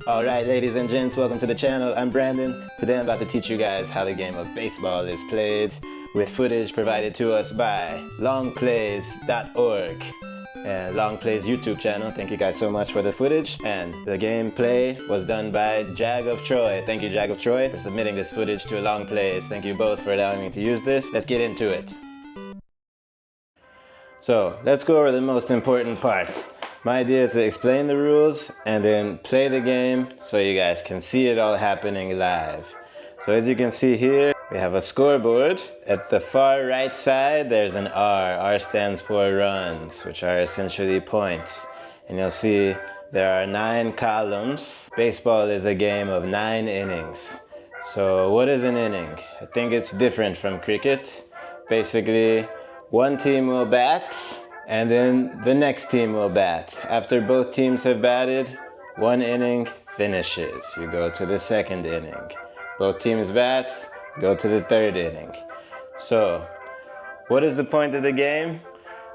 Alright, ladies and gents, welcome to the channel. I'm Brandon. Today I'm about to teach you guys how the game of baseball is played with footage provided to us by Longplays.org and Longplays YouTube channel. Thank you guys so much for the footage. And the gameplay was done by Jag of Troy. Thank you, Jag of Troy, for submitting this footage to Longplays. Thank you both for allowing me to use this. Let's get into it. So, let's go over the most important part. My idea is to explain the rules and then play the game so you guys can see it all happening live. So as you can see here, we have a scoreboard. At the far right side, there's an R. R stands for runs, which are essentially points. And you'll see there are 9 columns. Baseball is a game of 9 innings. So what is an inning? I think it's different from cricket. Basically, one team will bat, and then the next team will bat. After both teams have batted, one inning finishes. You go to the second inning. Both teams bat, go to the third inning. So, what is the point of the game?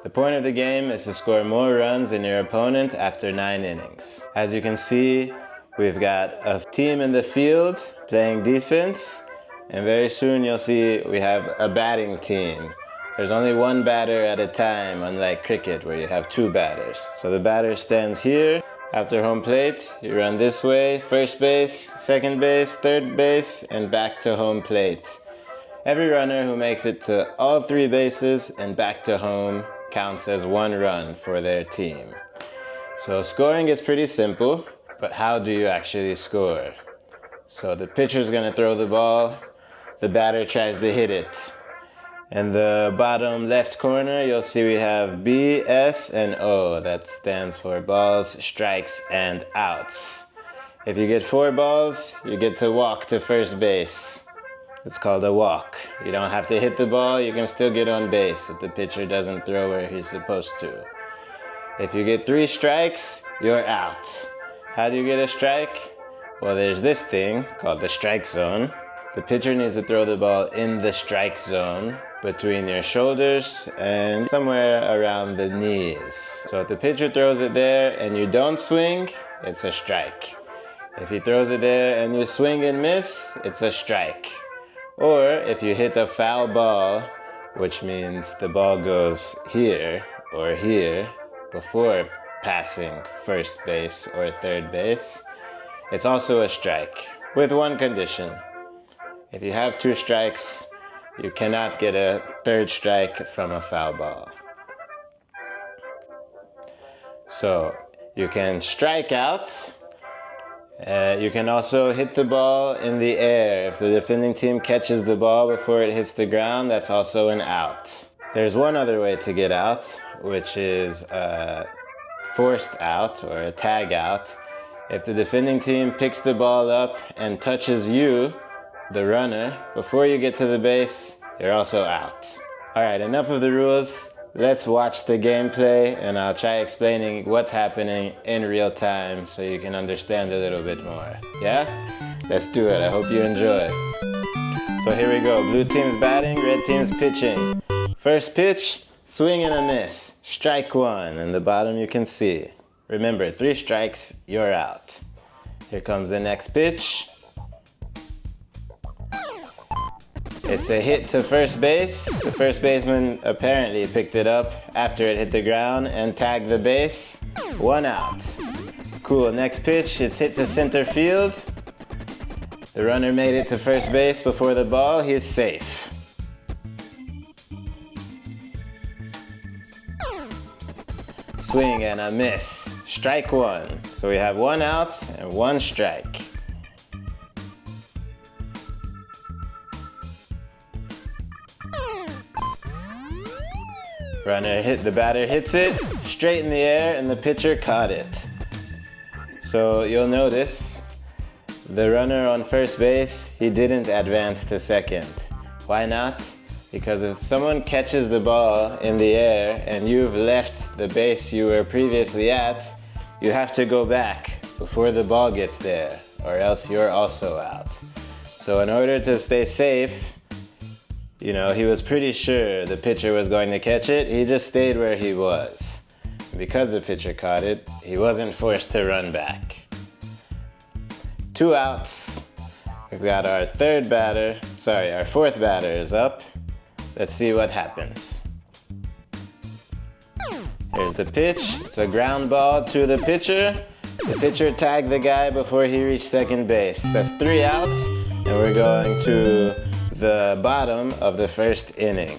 The point of the game is to score more runs than your opponent after 9 innings. As you can see, we've got a team in the field playing defense, and very soon you'll see we have a batting team. There's only one batter at a time, unlike cricket where you have 2 batters. So the batter stands here. After home plate, you run this way, first base, second base, third base, and back to home plate. Every runner who makes it to all 3 bases and back to home counts as 1 run for their team. So scoring is pretty simple, but how do you actually score? So the pitcher's gonna throw the ball, the batter tries to hit it. In the bottom left corner, you'll see we have B, S, and O. That stands for balls, strikes, and outs. If you get 4 balls, you get to walk to first base. It's called a walk. You don't have to hit the ball, you can still get on base if the pitcher doesn't throw where he's supposed to. If you get 3 strikes, you're out. How do you get a strike? Well, there's this thing called the strike zone. The pitcher needs to throw the ball in the strike zone between your shoulders and somewhere around the knees. So if the pitcher throws it there and you don't swing, it's a strike. If he throws it there and you swing and miss, it's a strike. Or if you hit a foul ball, which means the ball goes here or here before passing first base or third base, it's also a strike, with one condition. If you have 2 strikes, you cannot get a 3rd strike from a foul ball. So you can strike out. You can also hit the ball in the air. If the defending team catches the ball before it hits the ground, that's also an out. There's one other way to get out, which is a forced out or a tag out. If the defending team picks the ball up and touches you, the runner, before you get to the base, you're also out. Alright, enough of the rules. Let's watch the gameplay and I'll try explaining what's happening in real time so you can understand a little bit more. Yeah? Let's do it. I hope you enjoy. So here we go. Blue team's batting, red team's pitching. First pitch, swing and a miss. Strike 1. In the bottom you can see. Remember, 3 strikes, you're out. Here comes the next pitch. It's a hit to first base. The first baseman apparently picked it up after it hit the ground and tagged the base. 1 out. Cool, next pitch, it's hit to center field. The runner made it to first base before the ball, he's safe. Swing and a miss. Strike 1. So we have 1 out and 1 strike. The batter hits it straight in the air and the pitcher caught it. So you'll notice the runner on first base, he didn't advance to second. Why not? Because if someone catches the ball in the air and you've left the base you were previously at, you have to go back before the ball gets there, or else you're also out. So in order to stay safe, you know, he was pretty sure the pitcher was going to catch it. He just stayed where he was. Because the pitcher caught it, he wasn't forced to run back. 2 outs. We've got our fourth batter is up. Let's see what happens. Here's the pitch. It's a ground ball to the pitcher. The pitcher tagged the guy before he reached second base. That's 3 outs, and we're going to the bottom of the first inning.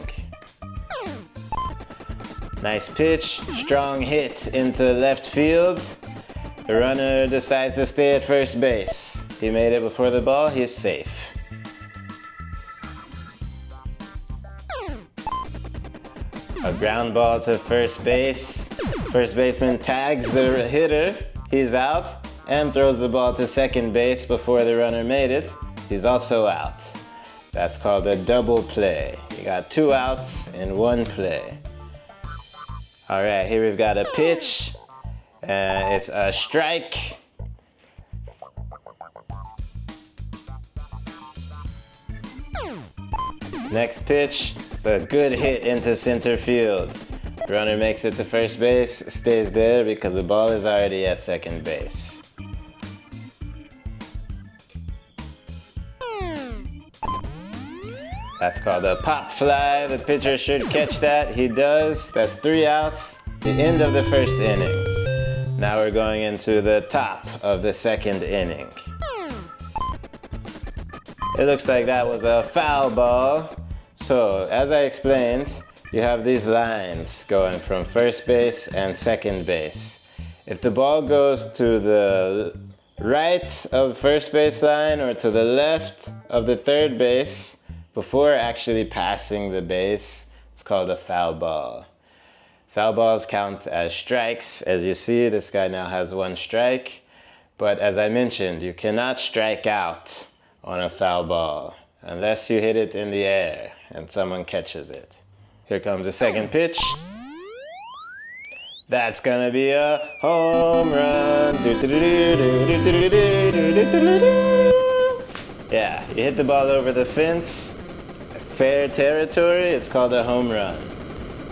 Nice pitch, strong hit into left field. The runner decides to stay at first base. He made it before the ball, he's safe. A ground ball to first base. First baseman tags the hitter, he's out, and throws the ball to second base before the runner made it. He's also out. That's called a double play. You got 2 outs in 1 play. All right, here we've got a pitch. It's a strike. Next pitch, it's a good hit into center field. Runner makes it to first base, stays there because the ball is already at second base. That's called a pop fly. The pitcher should catch that. He does. That's 3 outs. The end of the first inning. Now we're going into the top of the second inning. It looks like that was a foul ball. So, as I explained, you have these lines going from first base and second base. If the ball goes to the right of first base line or to the left of the third base, before actually passing the base, it's called a foul ball. Foul balls count as strikes. As you see, this guy now has 1 strike. But as I mentioned, you cannot strike out on a foul ball unless you hit it in the air and someone catches it. Here comes the second pitch. That's gonna be a home run. Yeah, you hit the ball over the fence. Fair territory, it's called a home run.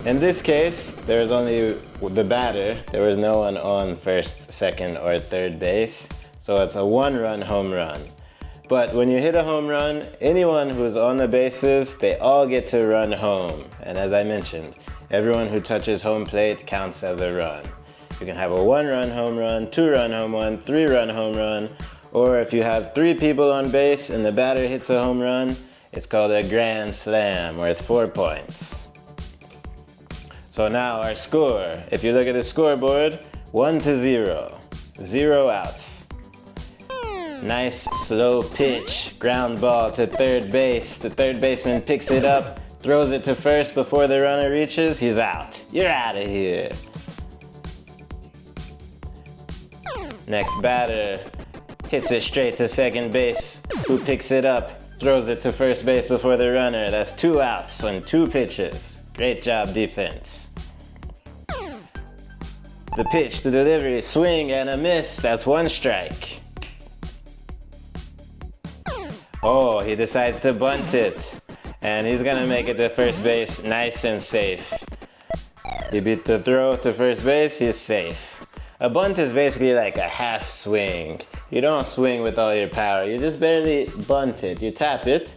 In this case, there was only the batter. There was no one on first, second, or third base. So it's a 1-run home run. But when you hit a home run, anyone who's on the bases, they all get to run home. And as I mentioned, everyone who touches home plate counts as a run. You can have a 1-run home run, 2-run home run, 3-run home run, or if you have 3 people on base and the batter hits a home run, it's called a grand slam, worth 4 points. So now our score, if you look at the scoreboard, 1-0, 0 outs. Nice slow pitch, ground ball to third base. The third baseman picks it up, throws it to first before the runner reaches, he's out. You're out of here. Next batter hits it straight to second base, who picks it up, throws it to first base before the runner. That's 2 outs on 2 pitches. Great job, defense. The pitch, the delivery, swing and a miss. That's 1 strike. Oh, he decides to bunt it. And he's gonna make it to first base nice and safe. He beat the throw to first base, he's safe. A bunt is basically like a half swing. You don't swing with all your power, you just barely bunt it. You tap it,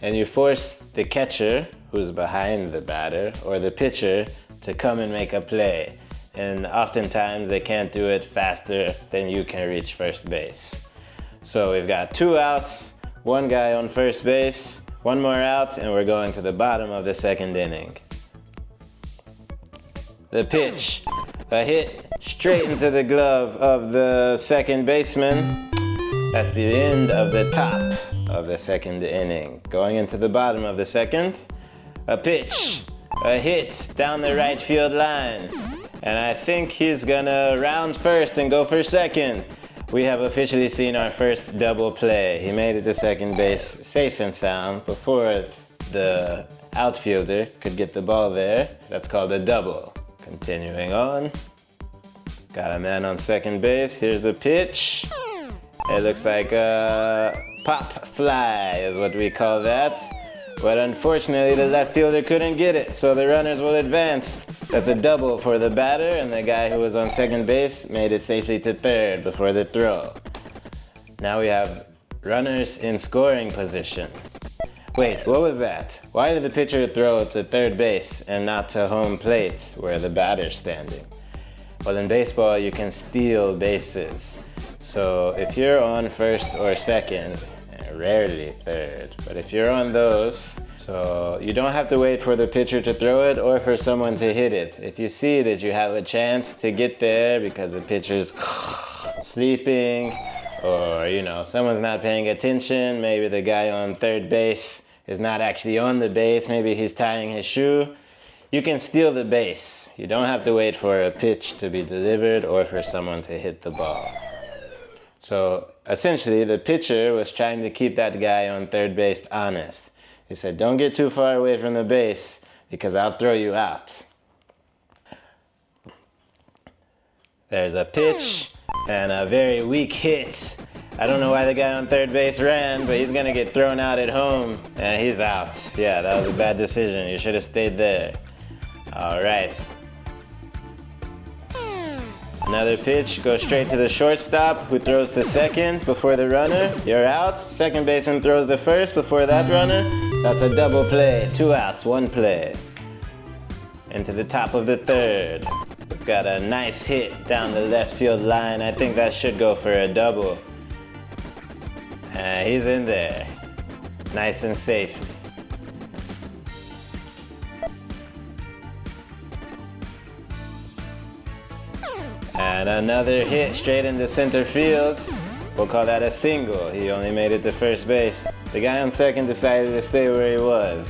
and you force the catcher, who's behind the batter, or the pitcher, to come and make a play. And oftentimes they can't do it faster than you can reach first base. So we've got 2 outs, 1 guy on first base, 1 more out, and we're going to the bottom of the second inning. The pitch, a hit straight into the glove of the second baseman. That's the end of the top of the second inning. Going into the bottom of the second, a pitch, a hit down the right field line. And I think he's gonna round first and go for second. We have officially seen our first double play. He made it to second base safe and sound before the outfielder could get the ball there. That's called a double. Continuing on. Got a man on second base. Here's the pitch. It looks like a pop fly is what we call that. But unfortunately the left fielder couldn't get it, so the runners will advance. That's a double for the batter, and the guy who was on second base made it safely to third before the throw. Now we have runners in scoring position. Wait, what was that? Why did the pitcher throw to third base and not to home plate where the batter's standing? Well, in baseball, you can steal bases. So if you're on first or second, rarely third, but if you're on those, so you don't have to wait for the pitcher to throw it or for someone to hit it. If you see that you have a chance to get there because the pitcher's sleeping, or someone's not paying attention, maybe the guy on third base is not actually on the base, maybe he's tying his shoe, you can steal the base. You don't have to wait for a pitch to be delivered or for someone to hit the ball. So essentially the pitcher was trying to keep that guy on third base honest. He said, don't get too far away from the base because I'll throw you out. There's a pitch and a very weak hit. I don't know why the guy on third base ran, but he's gonna get thrown out at home and he's out. Yeah, that was a bad decision. You should have stayed there. All right. Another pitch, goes straight to the shortstop who throws to second before the runner. You're out. Second baseman throws the first before that runner. That's a double play. 2 outs, 1 play. Into the top of the third. We've got a nice hit down the left field line. I think that should go for a double. He's in there. Nice and safe. And another hit straight into center field. We'll call that a single. He only made it to first base. The guy on second decided to stay where he was.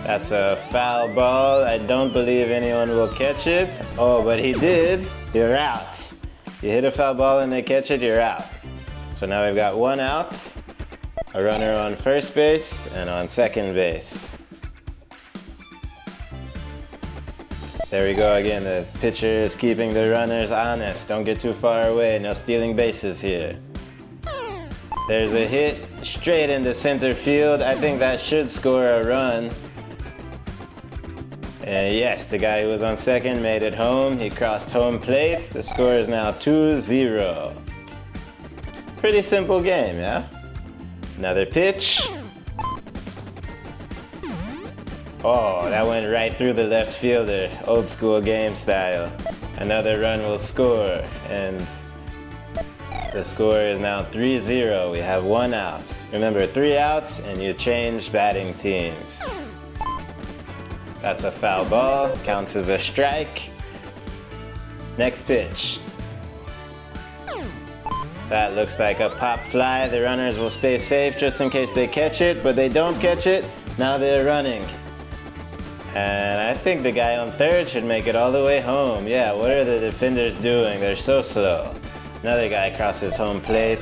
That's a foul ball. I don't believe anyone will catch it. Oh, but he did. You're out. You hit a foul ball and they catch it, you're out. So now we've got 1 out, a runner on first base and on second base. There we go again. The pitcher is keeping the runners honest. Don't get too far away. No stealing bases here. There's a hit straight into center field. I think that should score a run. And yes, the guy who was on second made it home. He crossed home plate. The score is now 2-0. Pretty simple game, yeah? Another pitch. Oh, that went right through the left fielder. Old school game style. Another run will score. And the score is now 3-0. We have 1 out. Remember, 3 outs and you change batting teams. That's a foul ball, counts as a strike. Next pitch. That looks like a pop fly. The runners will stay safe just in case they catch it, but they don't catch it. Now they're running. And I think the guy on third should make it all the way home. Yeah, what are the defenders doing? They're so slow. Another guy crosses home plate.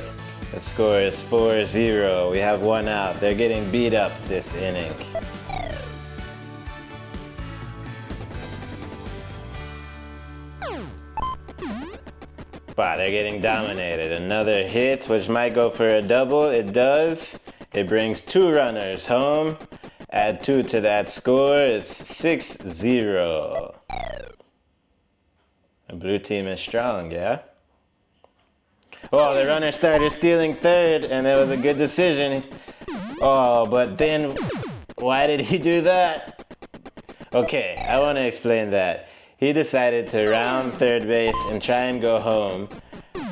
The score is 4-0. We have 1 out. They're getting beat up this inning. Wow, they're getting dominated. Another hit, which might go for a double. It does. It brings 2 runners home. Add 2 to that score. It's 6-0. The blue team is strong, yeah? Oh, the runner started stealing third, and it was a good decision. Oh, but then, why did he do that? Okay, I want to explain that. He decided to round third base and try and go home,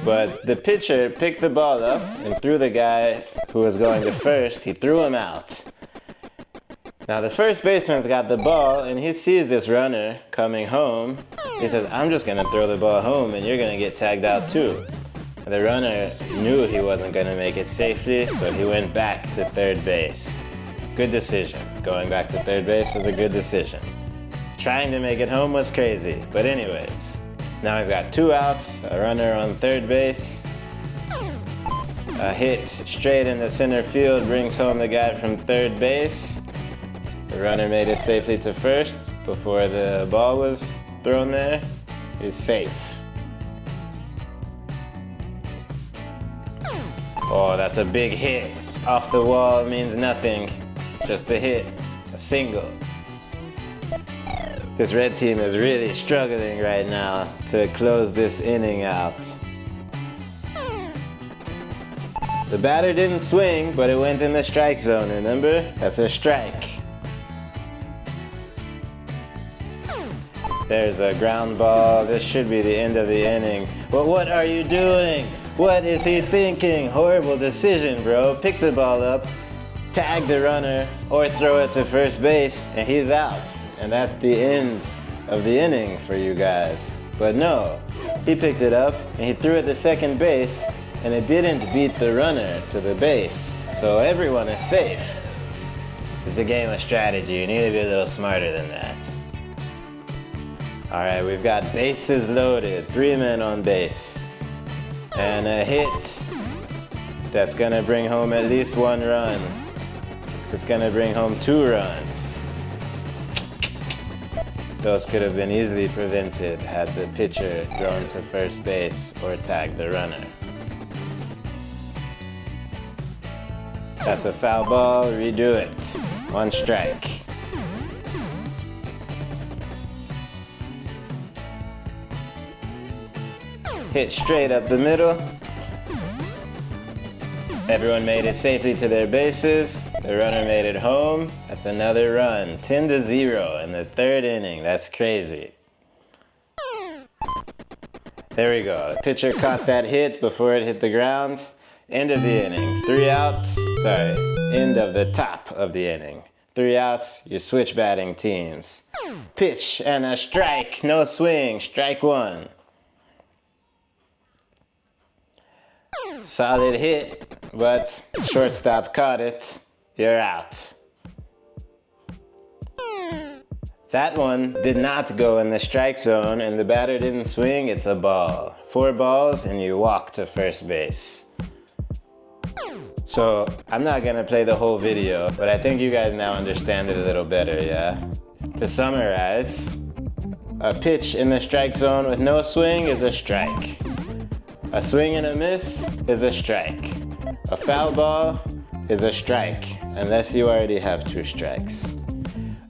but the pitcher picked the ball up and threw the guy who was going to first. He threw him out. Now the first baseman's got the ball and he sees this runner coming home. He says, I'm just gonna throw the ball home and you're gonna get tagged out too. The runner knew he wasn't gonna make it safely, so he went back to third base. Good decision. Going back to third base was a good decision. Trying to make it home was crazy, but anyways. Now we've got 2 outs, a runner on third base. A hit straight in the center field brings home the guy from third base. The runner made it safely to first before the ball was thrown there. He's safe. Oh, that's a big hit. Off the wall means nothing. Just a hit, a single. This red team is really struggling right now to close this inning out. The batter didn't swing, but it went in the strike zone, remember? That's a strike. There's a ground ball. This should be the end of the inning. But what are you doing? What is he thinking? Horrible decision, bro. Pick the ball up, tag the runner, or throw it to first base, and he's out. And that's the end of the inning for you guys. But no, he picked it up, and he threw it to second base, and it didn't beat the runner to the base. So everyone is safe. It's a game of strategy. You need to be a little smarter than that. All right, we've got bases loaded, 3 men on base. And a hit that's gonna bring home at least 1 run. It's gonna bring home 2 runs. Those could have been easily prevented had the pitcher thrown to first base or tagged the runner. That's a foul ball, redo it. 1 strike. Hit straight up the middle. Everyone made it safely to their bases. The runner made it home. That's another run. 10-0 in the 3rd inning. That's crazy. There we go. The pitcher caught that hit before it hit the ground. End of the inning. 3 outs. Sorry, end of the top of the inning. 3 outs. You switch batting teams. Pitch and a strike. No swing. Strike 1. Solid hit, but shortstop caught it. You're out. That one did not go in the strike zone and the batter didn't swing. It's a ball. 4 balls and you walk to first base. So I'm not gonna play the whole video, but I think you guys now understand it a little better, yeah? To summarize, a pitch in the strike zone with no swing is a strike. A swing and a miss is a strike. A foul ball is a strike, unless you already have 2 strikes.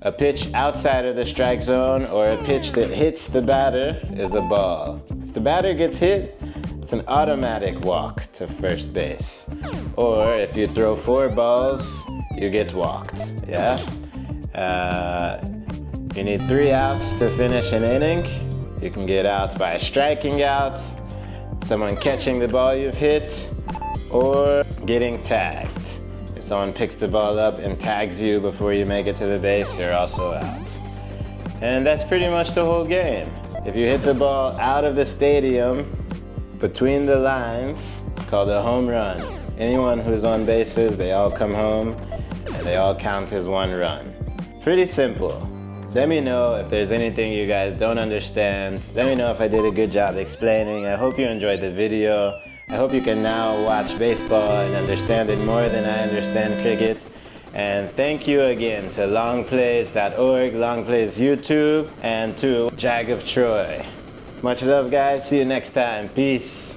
A pitch outside of the strike zone or a pitch that hits the batter is a ball. If the batter gets hit, it's an automatic walk to first base. Or if you throw 4 balls, you get walked, yeah? You need 3 outs to finish an inning. You can get out by striking out, someone catching the ball you've hit, or getting tagged. If someone picks the ball up and tags you before you make it to the base, you're also out. And that's pretty much the whole game. If you hit the ball out of the stadium, between the lines, it's called a home run. Anyone who's on bases, they all come home, and they all count as 1 run. Pretty simple. Let me know if there's anything you guys don't understand. Let me know if I did a good job explaining. I hope you enjoyed the video. I hope you can now watch baseball and understand it more than I understand cricket. And thank you again to longplays.org, Longplays YouTube, and to Jag of Troy. Much love, guys. See you next time. Peace.